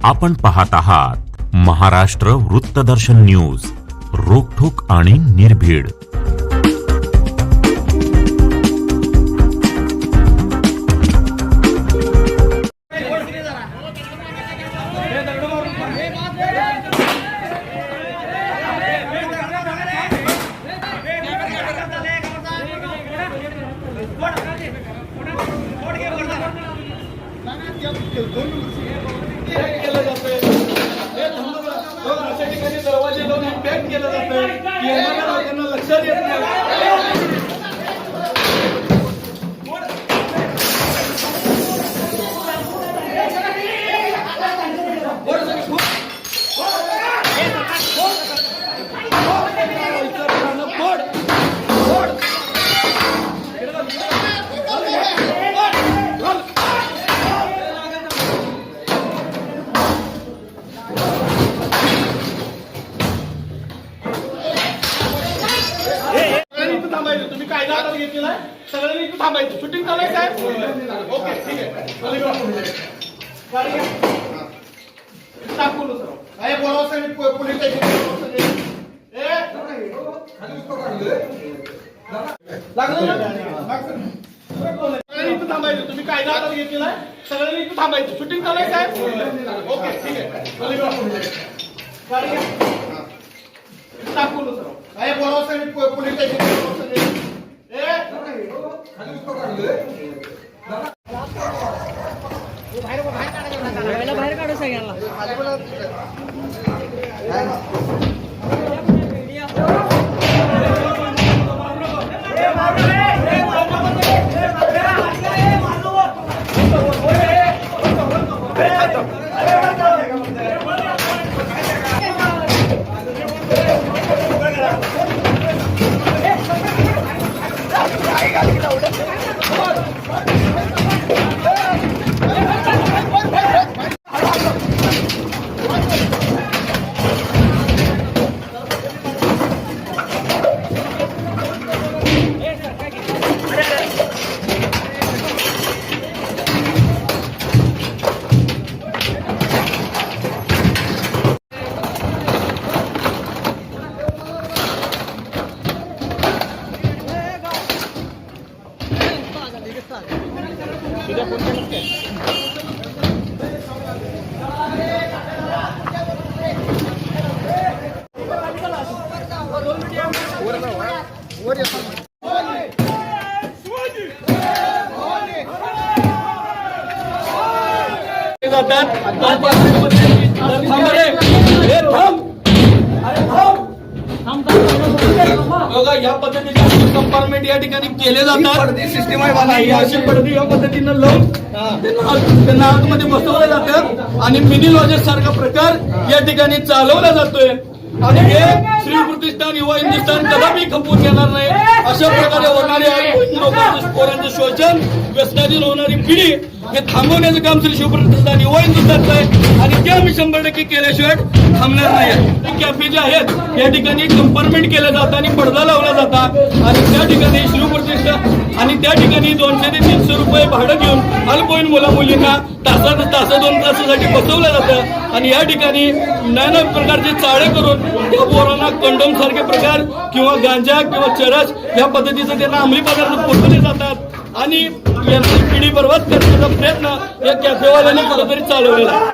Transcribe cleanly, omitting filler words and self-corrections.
आपण पाहत आहात महाराष्ट्र वृत्तदर्शन न्यूज, रोखठोक आणि निर्भीड। दरवाजे लावून पॅक केलं जातं की यांना लक्षात येत नाही। तुम्ही कायदा हातात घेतलेला आहे, सगळ्यांनी इथे थांबायचं। शूटिंग चालू आहे साहेब? ओके, ठीक आहे। टाकून सर काय बोलावं साहेब, पोलीस इथे थांबायचं। तुम्ही कायदा हातात घेतलेला आहे, सगळ्यांनी इथे थांबायचं। शूटिंग चालू आहे साहेब? ओके, ठीक आहे। टाकून सर काय बोलावं साहेब, पोलीस बाहेर काढू सगळ्यांना। या पद्धतीचे कंपार्टमेंट या ठिकाणी केले जातात। सिस्टम आहे अशी पद्धती या पद्धतीनं लावून त्यांना आतमध्ये बसवलं जातं आणि मिनी लॉजर सारखा प्रकार या ठिकाणी चालवला जातोय आणि हे श्री प्रतिष्ठान युवा हिंदुस्थान कदापि खपवून घेणार नाही। अशा प्रकारे होणारे पोरांचं शोषण, व्यसनाधीन होणारी पिढी हे थांबवण्याचं काम श्री शिवप्रतिष्ठान युवा हिंदुस्थानचं आहे आणि ते आम्ही 100% केल्याशिवाय थांबणार नाही। कॅफे जे आहेत या ठिकाणी कंपार्टमेंट केलं जातं आणि पडदा लावला जाता आणि त्या ठिकाणी शिवप्रतिष्ठान आणि त्या ठिकाणी 200 ते 300 रुपये भाडं घेऊन अल्पवयीन मुला मुलींना तासा 2 तासासाठी बसवलं जातं आणि या ठिकाणी नाना प्रकारचे चाळे करून त्या पोरांना कंडोम सारखे प्रकार किंवा गांजा किंवा चरस या पद्धतीचं त्यांना अंमली पदार्थ पुरवले जातात आणि यांची पिढी बरबाद करण्याचा प्रयत्न या कॅफेवाल्यांनी कुठेतरी चालवलेला आहे।